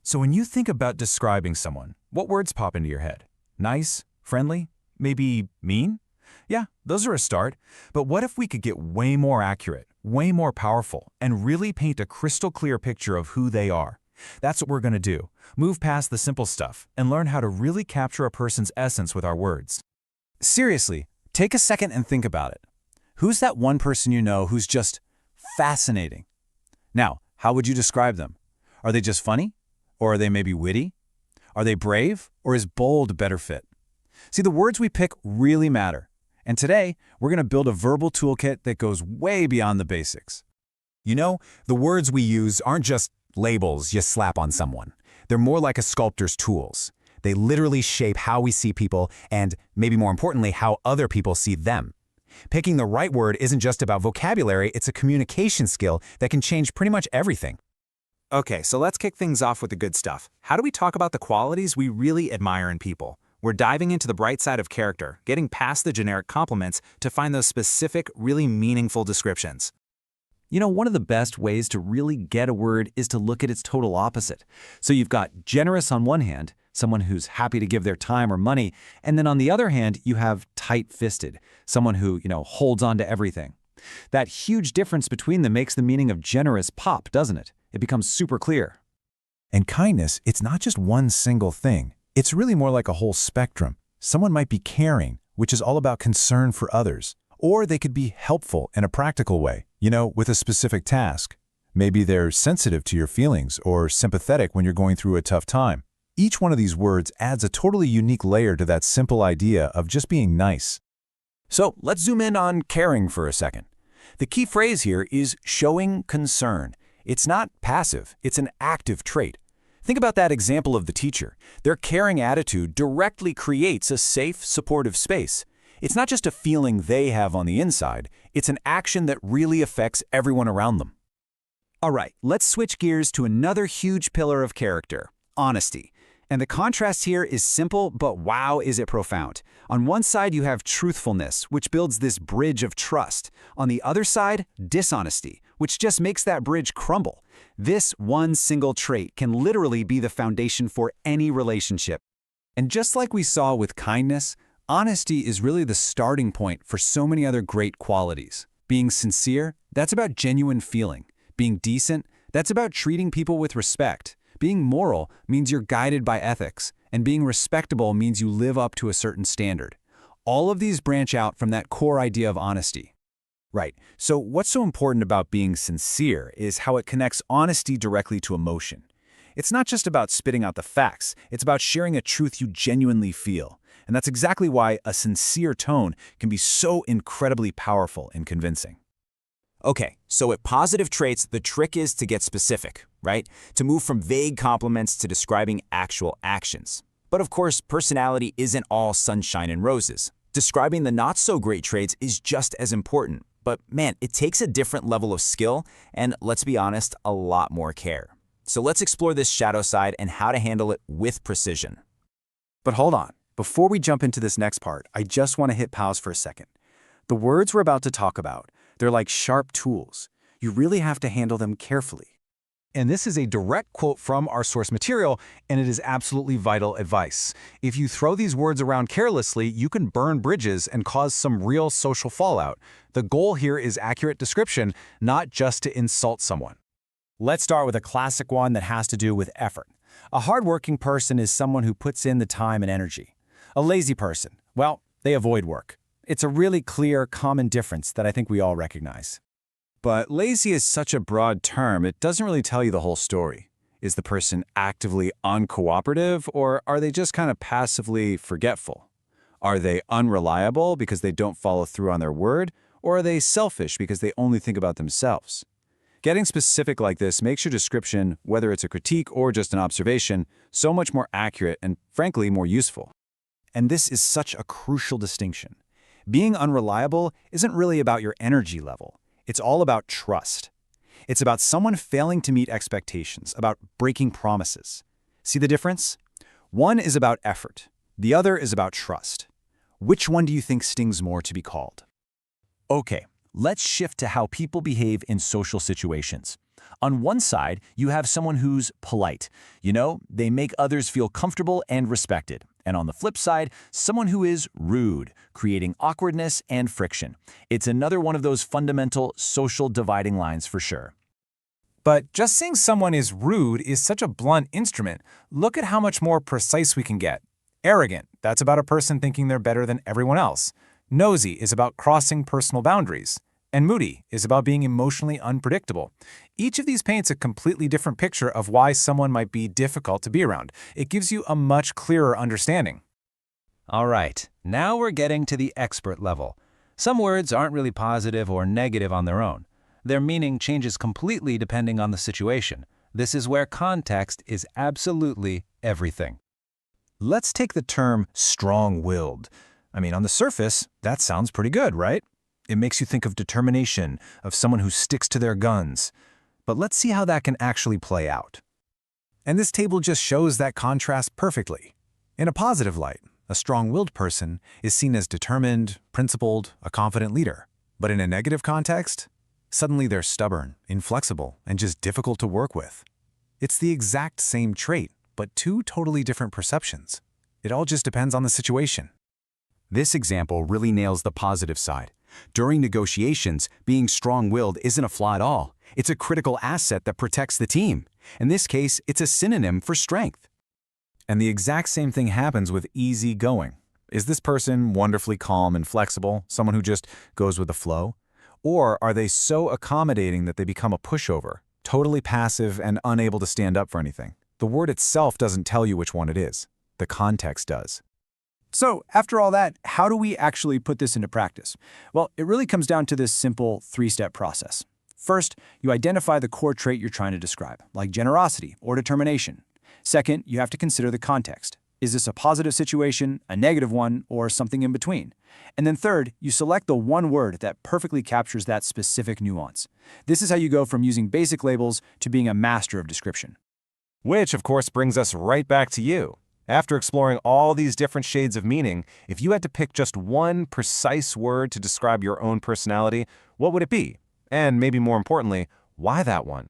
So when you think about describing someone, what words pop into your head? Nice? Friendly? Maybe mean? Yeah, those are a start. But what if we could get way more accurate, way more powerful, and really paint a crystal clear picture of who they are? That's what we're going to do. Move past the simple stuff and learn how to really capture a person's essence with our words. Seriously, take a second and think about it. Who's that one person you know who's just fascinating? Now, how would you describe them? Are they just funny? Or are they maybe witty? Are they brave? Or is bold a better fit? See, the words we pick really matter. And today, we're going to build a verbal toolkit that goes way beyond the basics. You know, the words we use aren't just labels you slap on someone. They're more like a sculptor's tools. They literally shape how we see people and, maybe more importantly, how other people see them. Picking the right word isn't just about vocabulary, it's a communication skill that can change pretty much everything. Okay, so let's kick things off with the good stuff. How do we talk about the qualities we really admire in people? We're diving into the bright side of character, getting past the generic compliments to find those specific, really meaningful descriptions. You know, one of the best ways to really get a word is to look at its total opposite. So you've got generous on one hand, someone who's happy to give their time or money, and then on the other hand, you have tight-fisted, someone who, holds on to everything. That huge difference between them makes the meaning of generous pop, doesn't it? It becomes super clear. And kindness, it's not just one single thing. It's really more like a whole spectrum. Someone might be caring, which is all about concern for others. Or they could be helpful in a practical way, with a specific task. Maybe they're sensitive to your feelings or sympathetic when you're going through a tough time. Each one of these words adds a totally unique layer to that simple idea of just being nice. So let's zoom in on caring for a second. The key phrase here is showing concern. It's not passive, it's an active trait. Think about that example of the teacher. Their caring attitude directly creates a safe, supportive space. It's not just a feeling they have on the inside, it's an action that really affects everyone around them. All right, let's switch gears to another huge pillar of character, honesty. And the contrast here is simple, but wow, is it profound. On one side, you have truthfulness, which builds this bridge of trust. On the other side, dishonesty, which just makes that bridge crumble. This one single trait can literally be the foundation for any relationship. And just like we saw with kindness, honesty is really the starting point for so many other great qualities. Being sincere, that's about genuine feeling. Being decent, that's about treating people with respect. Being moral means you're guided by ethics, and being respectable means you live up to a certain standard. All of these branch out from that core idea of honesty. Right. So what's so important about being sincere is how it connects honesty directly to emotion. It's not just about spitting out the facts, it's about sharing a truth you genuinely feel. And that's exactly why a sincere tone can be so incredibly powerful and convincing. Okay, so with positive traits, the trick is to get specific, right? To move from vague compliments to describing actual actions. But of course, personality isn't all sunshine and roses. Describing the not-so-great traits is just as important. But man, it takes a different level of skill and, let's be honest, a lot more care. So let's explore this shadow side and how to handle it with precision. But hold on, before we jump into this next part, I just want to hit pause for a second. The words we're about to talk about, they're like sharp tools. You really have to handle them carefully. And this is a direct quote from our source material, and it is absolutely vital advice. If you throw these words around carelessly, you can burn bridges and cause some real social fallout. The goal here is accurate description, not just to insult someone. Let's start with a classic one that has to do with effort. A hardworking person is someone who puts in the time and energy. A lazy person, well, they avoid work. It's a really clear, common difference that I think we all recognize. But lazy is such a broad term, it doesn't really tell you the whole story. Is the person actively uncooperative, or are they just kind of passively forgetful? Are they unreliable because they don't follow through on their word, or are they selfish because they only think about themselves? Getting specific like this makes your description, whether it's a critique or just an observation, so much more accurate and, frankly, more useful. And this is such a crucial distinction. Being unreliable isn't really about your energy level. It's all about trust. It's about someone failing to meet expectations, about breaking promises. See the difference? One is about effort. The other is about trust. Which one do you think stings more to be called? Okay, Let's shift to how people behave in social situations. On one side, you have someone who's polite. They make others feel comfortable and respected. And on the flip side, someone who is rude, creating awkwardness and friction. It's another one of those fundamental social dividing lines for sure. But just saying someone is rude is such a blunt instrument. Look at how much more precise we can get. Arrogant, that's about a person thinking they're better than everyone else. Nosy is about crossing personal boundaries. And moody is about being emotionally unpredictable. Each of these paints a completely different picture of why someone might be difficult to be around. It gives you a much clearer understanding. All right, now we're getting to the expert level. Some words aren't really positive or negative on their own. Their meaning changes completely depending on the situation. This is where context is absolutely everything. Let's take the term strong-willed. On the surface, that sounds pretty good, right? It makes you think of determination, of someone who sticks to their guns. But let's see how that can actually play out. And this table just shows that contrast perfectly. In a positive light, a strong-willed person is seen as determined, principled, a confident leader. But in a negative context, suddenly they're stubborn, inflexible, and just difficult to work with. It's the exact same trait, but two totally different perceptions. It all just depends on the situation. This example really nails the positive side. During negotiations, being strong-willed isn't a flaw at all. It's a critical asset that protects the team. In this case, it's a synonym for strength. And the exact same thing happens with easygoing. Is this person wonderfully calm and flexible, someone who just goes with the flow? Or are they so accommodating that they become a pushover, totally passive and unable to stand up for anything? The word itself doesn't tell you which one it is. The context does. So, after all that, how do we actually put this into practice? Well, it really comes down to this simple three-step process. First, you identify the core trait you're trying to describe, like generosity or determination. Second, you have to consider the context. Is this a positive situation, a negative one, or something in between? And then third, you select the one word that perfectly captures that specific nuance. This is how you go from using basic labels to being a master of description. Which, of course, brings us right back to you. After exploring all these different shades of meaning, if you had to pick just one precise word to describe your own personality, what would it be? And maybe more importantly, why that one?